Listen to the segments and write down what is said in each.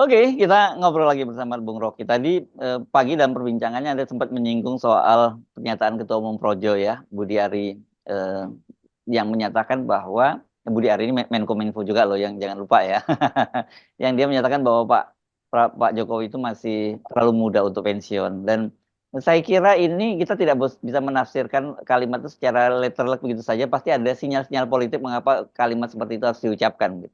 Oke, kita ngobrol lagi bersama Bung Rocky. Tadi pagi dalam perbincangannya Anda sempat menyinggung soal pernyataan Ketua Umum Projo ya, Budi Ari, eh, yang menyatakan bahwa Budi Ari ini Menkominfo juga loh, yang jangan lupa ya, yang dia menyatakan bahwa Pak Jokowi itu masih terlalu muda untuk pensiun. Dan saya kira ini kita tidak bisa menafsirkan kalimat itu secara letterlek begitu saja. Pasti ada sinyal-sinyal politik mengapa kalimat seperti itu harus diucapkan, gitu.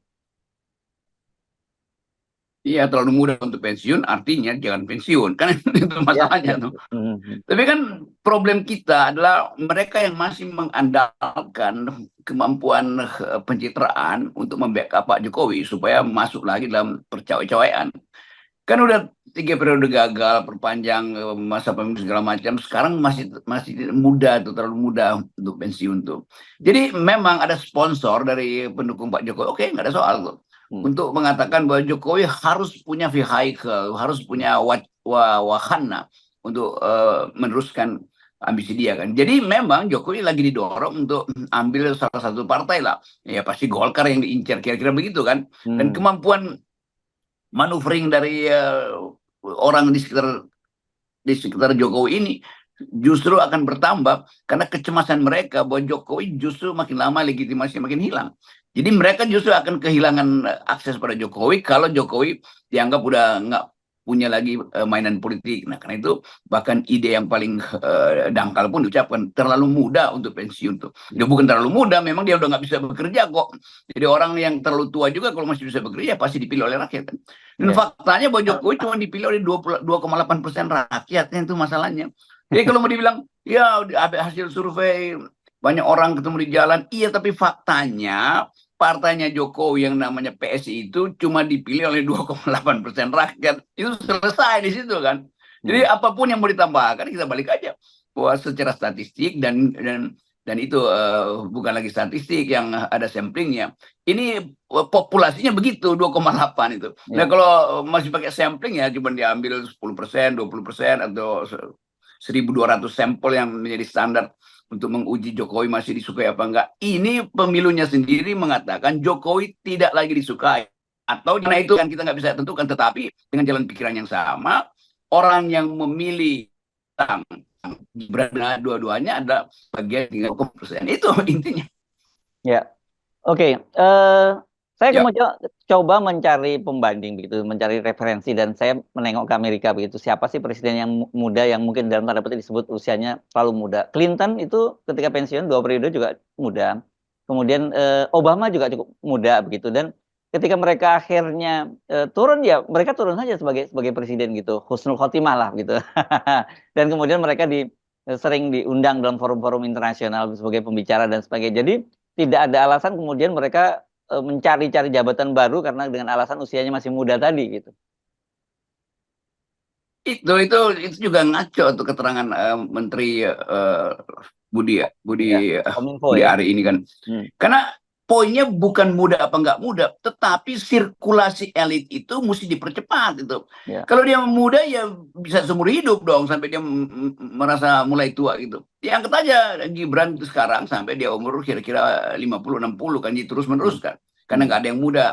Iya, terlalu muda untuk pensiun, artinya jangan pensiun. Kan itu Ya, masalahnya ya. tuh. Mhm. Tapi kan problem kita adalah mereka yang masih mengandalkan kemampuan pencitraan untuk membackup Pak Jokowi supaya masuk lagi dalam percawe-cawean. Kan udah 3 periode gagal, perpanjang masa pemimpin segala macam. Sekarang masih masih muda tuh, terlalu muda untuk pensiun tuh. Jadi memang ada sponsor dari pendukung Pak Jokowi. Oke, nggak ada soal tuh. Hmm. Untuk mengatakan bahwa Jokowi harus punya vehicle, harus punya wahana untuk meneruskan ambisi dia kan. Jadi memang Jokowi lagi didorong untuk ambil salah satu partai lah. Ya pasti Golkar yang diincar, kira-kira begitu kan. Dan Hmm. kemampuan maneuvering dari orang di sekitar Jokowi ini justru akan bertambah karena kecemasan mereka bahwa Jokowi justru makin lama legitimasi makin hilang. Jadi mereka justru akan kehilangan akses pada Jokowi kalau Jokowi dianggap udah nggak punya lagi mainan politik. Nah, karena itu bahkan ide yang paling dangkal pun diucapkan terlalu muda untuk pensiun tuh. Dia bukan terlalu muda, memang dia udah nggak bisa bekerja kok. Jadi orang yang terlalu tua juga kalau masih bisa bekerja pasti dipilih oleh rakyat kan. Dan Ya. faktanya bahwa Jokowi cuma dipilih oleh 2,8% rakyatnya itu masalahnya. Jadi kalau mau dibilang, ya hasil survei banyak orang ketemu di jalan, iya tapi faktanya partainya Jokowi yang namanya PSI itu cuma dipilih oleh 2,8% rakyat. Itu selesai di situ kan. Jadi Hmm. apapun yang mau ditambahkan kita balik aja bahwa secara statistik dan itu bukan lagi statistik yang ada samplingnya. Ini populasinya begitu 2,8 itu. Nah Ya. kalau masih pakai sampling ya cuma diambil 10%, 20% atau 1.200 sampel yang menjadi standar untuk menguji Jokowi masih disukai apa enggak. Ini pemilunya sendiri mengatakan Jokowi tidak lagi disukai. Atau karena itu kan kita nggak bisa tentukan. Tetapi dengan jalan pikiran yang sama, orang yang memilih berada dua-duanya ada bagian 30%. Itu intinya. Ya. Oke. Saya Ya, mau coba mencari pembanding begitu, mencari referensi, dan saya menengok ke Amerika begitu. Siapa sih presiden yang muda yang mungkin dalam tanda petik disebut usianya terlalu muda? Clinton itu ketika pensiun 2 periode juga muda. Kemudian Obama juga cukup muda begitu. Dan ketika mereka akhirnya turun, ya mereka turun saja sebagai presiden gitu, husnul khotimah lah gitu. Dan kemudian mereka sering diundang dalam forum-forum internasional sebagai pembicara dan sebagainya. Jadi tidak ada alasan kemudian mereka mencari-cari jabatan baru karena dengan alasan usianya masih muda tadi gitu. itu juga ngaco tuh keterangan Menteri Budi ya, Ya, Kominfo Budi ya. Ari ini kan. Hmm. Karena poinnya bukan muda apa nggak muda, tetapi sirkulasi elit itu mesti dipercepat itu. Ya. Kalau dia muda ya bisa seumur hidup dong sampai dia merasa mulai tua gitu. Diangkat aja Gibran itu sekarang sampai dia umur kira-kira 50-60 kan terus Hmm. meneruskan. Karena Hmm. nggak ada yang muda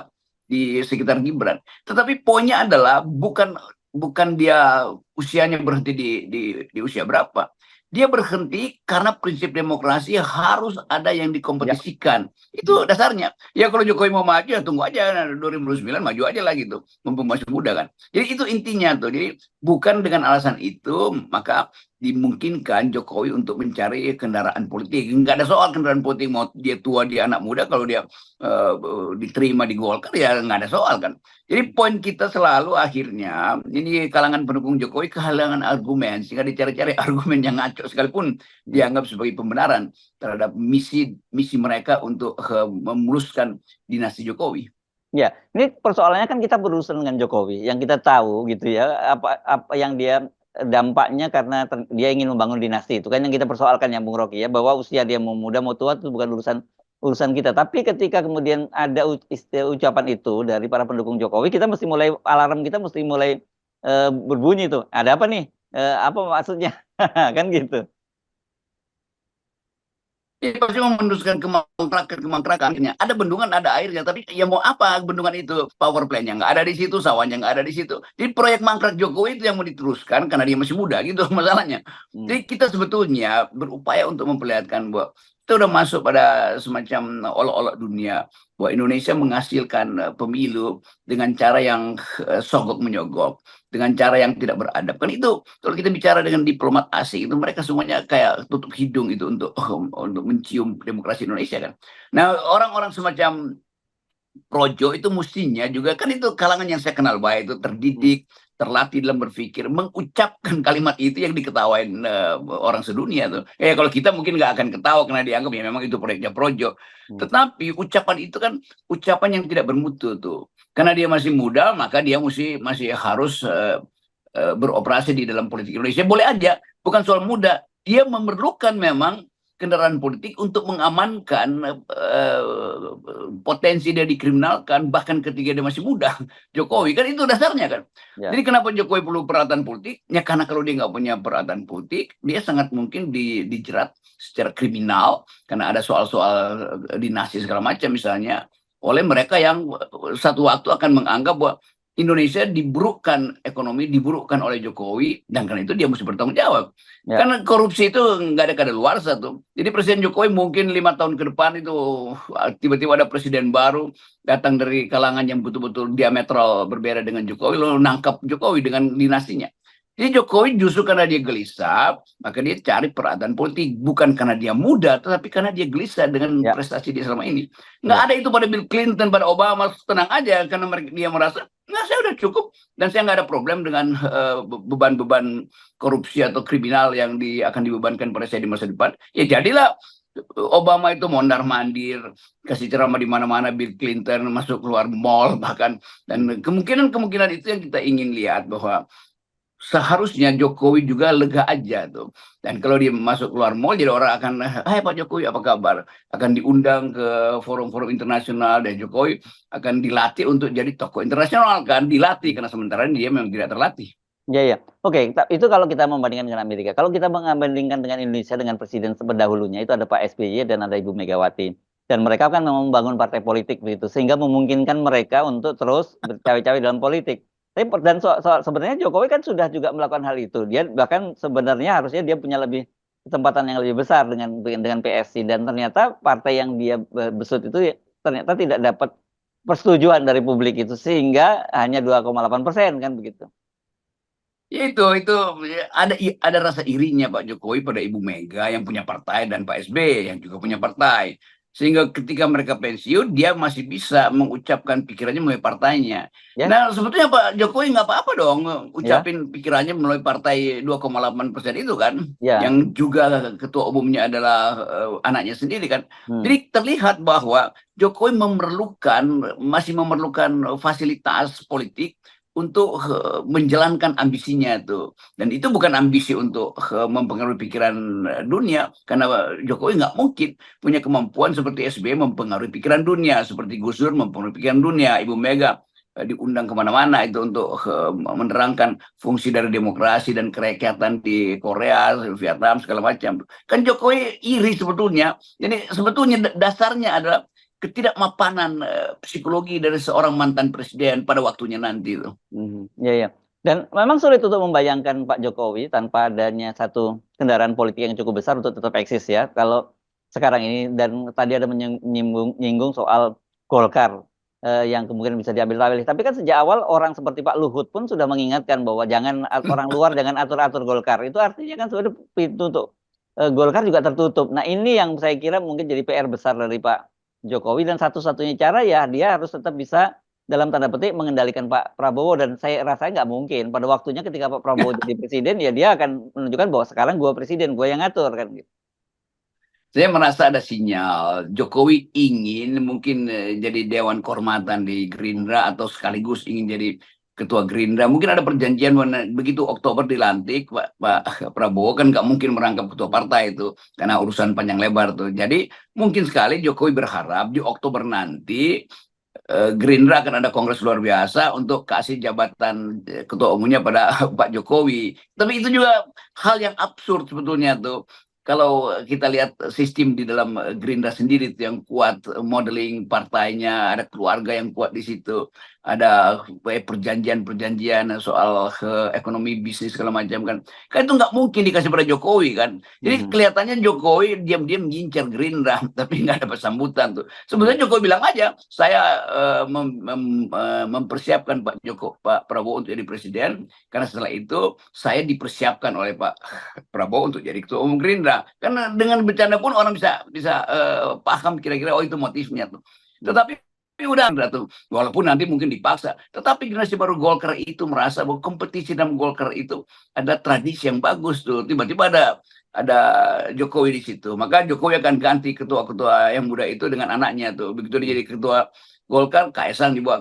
di sekitar Gibran. Tetapi poinnya adalah bukan bukan dia usianya berhenti di usia berapa. Dia berhenti karena prinsip demokrasi harus ada yang Ya. dikompetisikan. Hmm. Itu dasarnya. Ya kalau Jokowi mau maju ya tunggu aja 2009 maju aja lagi tuh. Mumpung masih muda kan. Jadi itu intinya tuh. Jadi bukan dengan alasan itu maka dimungkinkan Jokowi untuk mencari kendaraan politik. Nggak ada soal kendaraan politik mau dia tua dia anak muda kalau dia diterima di Golkar ya nggak ada soal kan. Jadi poin kita selalu akhirnya ini kalangan pendukung Jokowi kehalangan argumen sehingga dicari-cari argumen yang ngaco sekalipun Hmm. dianggap sebagai pembenaran terhadap misi misi mereka untuk memuluskan dinasti Jokowi. Ya, ini persoalannya kan kita berurusan dengan Jokowi, yang kita tahu gitu ya, apa yang dia dampaknya karena dia ingin membangun dinasti itu kan yang kita persoalkan ya Bung Rocky ya, bahwa usia dia mau muda mau tua itu bukan urusan urusan kita. Tapi ketika kemudian ada ucapan itu dari para pendukung Jokowi, kita mesti mulai alarm kita mesti mulai berbunyi tuh. Ada apa nih? Apa maksudnya? Kan gitu. Ya, pasti memutuskan kemangkrakan. Ada bendungan, ada airnya, tapi ya mau apa bendungan itu? Power plant-nya nggak ada di situ, sawahnya nggak ada di situ. Jadi proyek mangkrak Jokowi itu yang mau diteruskan karena dia masih muda gitu masalahnya. Hmm. Jadi kita sebetulnya berupaya untuk memperlihatkan bahwa kita udah masuk pada semacam olok-olok dunia bahwa Indonesia menghasilkan pemilu dengan cara yang sogok menyogok, dengan cara yang tidak beradab. Kan itu kalau kita bicara dengan diplomat asing itu mereka semuanya kayak tutup hidung itu untuk mencium demokrasi Indonesia kan. Nah, orang-orang semacam Projo itu mestinya juga kan itu kalangan yang saya kenal baik itu Hmm. terdidik, terlatih dalam berpikir, mengucapkan kalimat itu yang diketawain orang sedunia tuh. Kalau kita mungkin nggak akan ketawa karena dianggap ya memang itu proyeknya Projo. Hmm. Tetapi ucapan itu kan ucapan yang tidak bermutu tuh. Karena dia masih muda, maka dia masih harus beroperasi di dalam politik Indonesia. Boleh aja, bukan soal muda. Dia memerlukan memang kendaraan politik untuk mengamankan potensi dia dikriminalkan bahkan ketika dia masih muda. Ya, Jokowi kan itu dasarnya kan. ya, Jadi kenapa Jokowi perlu peralatan politik? Ya karena kalau dia nggak punya peralatan politik, dia sangat mungkin dijerat secara kriminal karena ada soal-soal dinasti segala macam misalnya oleh mereka yang satu waktu akan menganggap bahwa Indonesia diburukkan ekonomi, diburukkan oleh Jokowi, dan karena itu dia mesti bertanggung jawab. ya. Karena korupsi itu nggak ada kadaluarsa tuh. Jadi Presiden Jokowi mungkin 5 tahun ke depan itu tiba-tiba ada presiden baru datang dari kalangan yang betul-betul diametral berbeda dengan Jokowi, lalu nangkap Jokowi dengan dinastinya. Jadi Jokowi justru karena dia gelisah, maka dia cari perhatian politik. Bukan karena dia muda, tetapi karena dia gelisah dengan Ya, prestasi dia selama ini. Nggak ya. ada itu pada Bill Clinton, pada Obama, tenang aja. Karena dia merasa, nggak saya udah cukup. Dan saya nggak ada problem dengan beban-beban korupsi atau kriminal yang akan dibebankan pada saya di masa depan. Ya jadilah Obama itu mondar-mandir, kasih ceramah di mana-mana, Bill Clinton masuk keluar mall bahkan. Hmm. Dan kemungkinan itu yang kita ingin lihat bahwa seharusnya Jokowi juga lega aja tuh. Dan kalau dia masuk keluar mall, jadi orang akan, hai Pak Jokowi apa kabar? Akan diundang ke forum-forum internasional dan Jokowi akan dilatih untuk jadi tokoh internasional kan, dilatih karena sementara ini dia memang tidak terlatih. Ya, ya. Oke, itu kalau kita membandingkan dengan Amerika. Kalau kita membandingkan dengan Indonesia dengan presiden pendahulunya itu ada Pak SBY dan ada Ibu Megawati. Dan mereka kan memang membangun partai politik begitu, sehingga memungkinkan mereka untuk terus bercawe-cawe dalam politik. Tapi dan sebenarnya Jokowi kan sudah juga melakukan hal itu. Dia bahkan sebenarnya harusnya dia punya kesempatan yang lebih besar dengan PSI, dan ternyata partai yang dia besut itu ternyata tidak dapat persetujuan dari publik itu, sehingga hanya 2,8% kan begitu. Ya itu ya, ada rasa irinya Pak Jokowi pada Ibu Mega yang punya partai dan Pak SB yang juga punya partai. Sehingga ketika mereka pensiun, dia masih bisa mengucapkan pikirannya melalui partainya. Ya, Nah, sebetulnya Pak Jokowi nggak apa-apa dong ya, ucapin pikirannya melalui partai 2,8% itu kan. ya. Yang juga ketua umumnya adalah anaknya sendiri kan. Hmm. Jadi terlihat bahwa Jokowi masih memerlukan fasilitas politik untuk menjalankan ambisinya tuh. Dan itu bukan ambisi untuk mempengaruhi pikiran dunia, karena Jokowi nggak mungkin punya kemampuan seperti SBY mempengaruhi pikiran dunia, seperti Gus Dur mempengaruhi pikiran dunia, Ibu Mega diundang kemana-mana itu untuk menerangkan fungsi dari demokrasi dan kerakyatan di Korea, Vietnam, segala macam. Kan Jokowi iri sebetulnya. Jadi sebetulnya dasarnya adalah ketidakmapanan psikologi dari seorang mantan presiden pada waktunya nanti itu. Ya, ya. Dan memang sulit untuk membayangkan Pak Jokowi tanpa adanya satu kendaraan politik yang cukup besar untuk tetap eksis ya. Kalau sekarang ini, dan tadi ada menyinggung soal Golkar yang kemungkinan bisa diambil alih. Tapi kan sejak awal orang seperti Pak Luhut pun sudah mengingatkan bahwa jangan orang luar jangan atur-atur Golkar. Itu artinya kan sudah pintu untuk Golkar juga tertutup. Nah, ini yang saya kira mungkin jadi PR besar dari Pak Jokowi, dan satu-satunya cara ya dia harus tetap bisa dalam tanda petik mengendalikan Pak Prabowo, dan saya rasa nggak mungkin pada waktunya ketika Pak Prabowo jadi presiden ya dia akan menunjukkan bahwa sekarang gue presiden, gue yang ngatur kan gitu. Saya merasa ada sinyal Jokowi ingin mungkin jadi Dewan Kehormatan di Gerindra atau sekaligus ingin jadi Ketua Gerindra. Mungkin ada perjanjian begitu Oktober dilantik Pak Prabowo kan nggak mungkin merangkap ketua partai itu karena urusan panjang lebar tuh. Jadi mungkin sekali Jokowi berharap di Oktober nanti Gerindra akan ada kongres luar biasa untuk kasih jabatan ketua umumnya pada Pak Jokowi. Tapi itu juga hal yang absurd sebetulnya tuh. kalau kita lihat sistem di dalam Gerindra sendiri itu yang kuat, modeling partainya, ada keluarga yang kuat di situ, ada perjanjian-perjanjian soal ekonomi bisnis segala macam kan. Kan itu nggak mungkin dikasih pada Jokowi kan. Jadi kelihatannya Jokowi diam-diam ngincer Gerindra, tapi nggak dapat sambutan tuh. Sebenarnya Jokowi bilang aja, saya mempersiapkan Pak Prabowo untuk jadi presiden, karena setelah itu saya dipersiapkan oleh Pak Prabowo untuk jadi ketua umum Gerindra. Karena dengan bercanda pun orang bisa paham kira-kira oh itu motifnya tuh. Tetapi udah tuh, walaupun nanti mungkin dipaksa. Tetapi generasi baru Golkar itu merasa bahwa kompetisi dalam Golkar itu ada tradisi yang bagus tuh. Tiba-tiba ada Jokowi di situ. Maka Jokowi akan ganti ketua-ketua yang muda itu dengan anaknya tuh. Begitu dia jadi ketua Golkar, Kaisang dibawa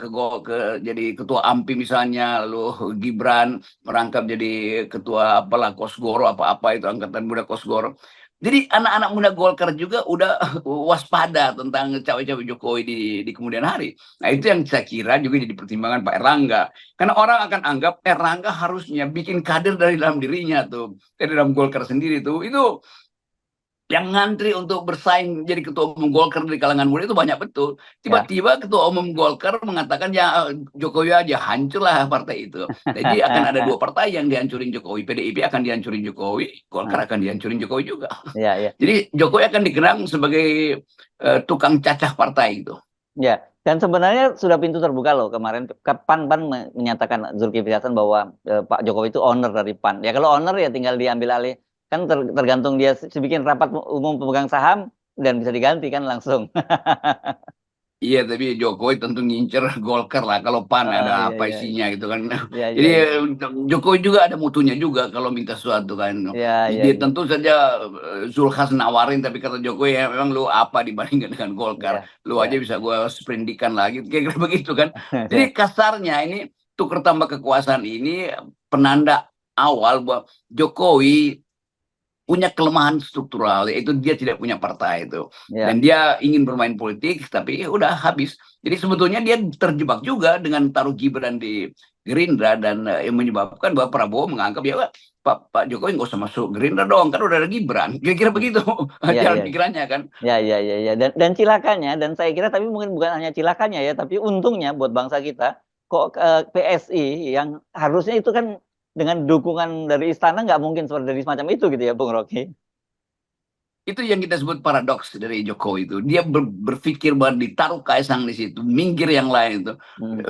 jadi ketua AMPI misalnya, lalu Gibran merangkap jadi ketua apalah Kosgoro apa-apa itu angkatan muda Kosgoro. Jadi anak-anak muda Golkar juga udah waspada tentang cawe-cawe Jokowi di kemudian hari. Nah itu yang saya kira juga jadi pertimbangan Pak Erlangga. Karena orang akan anggap Erlangga harusnya bikin kader dari dalam dirinya tuh, dari dalam Golkar sendiri tuh. Itu yang ngantri untuk bersaing jadi ketua umum Golkar dari kalangan muda itu banyak betul. Tiba-tiba ketua umum Golkar mengatakan ya Jokowi aja, hancurlah partai itu. Jadi akan ada dua partai yang dihancurin Jokowi. PDIP akan dihancurin Jokowi, Golkar akan dihancurin Jokowi juga. Ya. Jadi Jokowi akan dikenang sebagai tukang cacah partai itu. Ya, dan sebenarnya sudah pintu terbuka loh kemarin PAN menyatakan Zulkifli Hasan bahwa Pak Jokowi itu owner dari PAN. Ya kalau owner ya tinggal diambil alih, kan tergantung dia bikin rapat umum pemegang saham dan bisa diganti kan langsung. Iya, tapi Jokowi tentu ngincer Golkar lah. Kalau PAN ada Iya, apa iya, isinya gitu kan. iya, Jadi iya, Jokowi juga ada mutunya juga kalau minta sesuatu kan. iya, iya, Dia iya, tentu saja Zulkifli nawarin, tapi kata Jokowi ya memang lu apa dibandingkan dengan Golkar. iya, Lu iya. aja bisa gua sprindikan lagi. Kayak begitu kan. Jadi kasarnya ini tuker tambah kekuasaan ini penanda awal bahwa Jokowi punya kelemahan struktural, yaitu dia tidak punya partai itu, Iya. dan dia ingin bermain politik tapi udah habis. Jadi sebetulnya dia terjebak juga dengan taruh Gibran di Gerindra, dan yang menyebabkan bahwa Prabowo menganggap ya Pak Jokowi nggak usah masuk Gerindra dong, kan udah ada Gibran, kira-kira begitu Iya, jalan iya. pikirannya kan. Ya. Dan cilakanya, dan saya kira tapi mungkin bukan hanya cilakanya ya, tapi untungnya buat bangsa kita, kok PSI yang harusnya itu kan dengan dukungan dari istana nggak mungkin seperti dari semacam itu gitu ya, Bung Rocky. Itu yang kita sebut paradoks dari Jokowi itu. Dia berpikir bahwa ditaruh Kaisang di situ, minggir yang lain itu.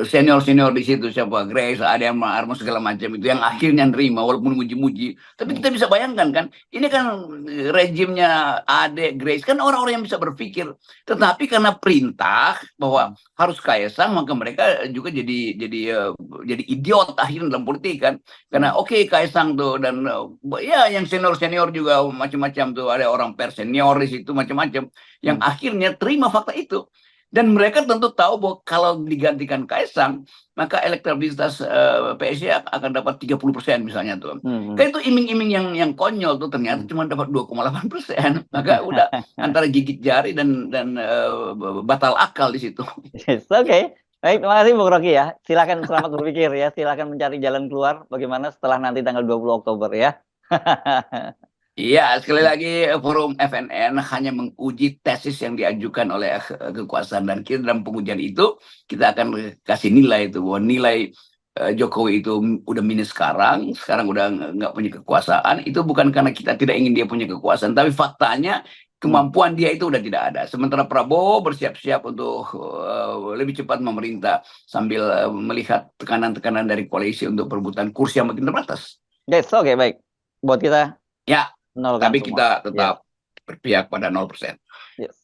Senior-senior di situ, siapa? Grace, ada yang Armo segala macam itu. Yang akhirnya nerima, walaupun muji-muji. Tapi kita bisa bayangkan kan, ini kan rejimnya Ade, Grace, kan orang-orang yang bisa berpikir. Tetapi karena perintah bahwa harus Kaisang, maka mereka juga jadi idiot akhirnya dalam politik kan. Karena oke, Kaisang tuh, dan ya yang senior-senior juga macam-macam tuh, ada orang senior di situ macam-macam yang akhirnya terima fakta itu, dan mereka tentu tahu bahwa kalau digantikan Kaisang maka elektabilitas PSI akan dapat 30% misalnya tuh. Kayak itu iming-iming yang konyol tuh ternyata cuma dapat 2,8%. Maka udah antara gigit jari dan batal akal di situ. Yes, oke. Baik, terima kasih Bung Rocky ya. Silakan selamat berpikir ya. Silakan mencari jalan keluar bagaimana setelah nanti tanggal 20 Oktober ya. Iya, sekali lagi forum FNN hanya menguji tesis yang diajukan oleh kekuasaan, dan kita dalam pengujian itu kita akan kasih nilai itu, bahwa nilai Jokowi itu udah minus sekarang udah nggak punya kekuasaan, itu bukan karena kita tidak ingin dia punya kekuasaan, tapi faktanya kemampuan dia itu udah tidak ada. Sementara Prabowo bersiap-siap untuk lebih cepat memerintah sambil melihat tekanan-tekanan dari koalisi untuk perebutan kursi yang makin terbatas. Yes, oke, baik. Buat kita Ya, nolkan tapi semua. kita tetap berpihak pada 0%. Yes.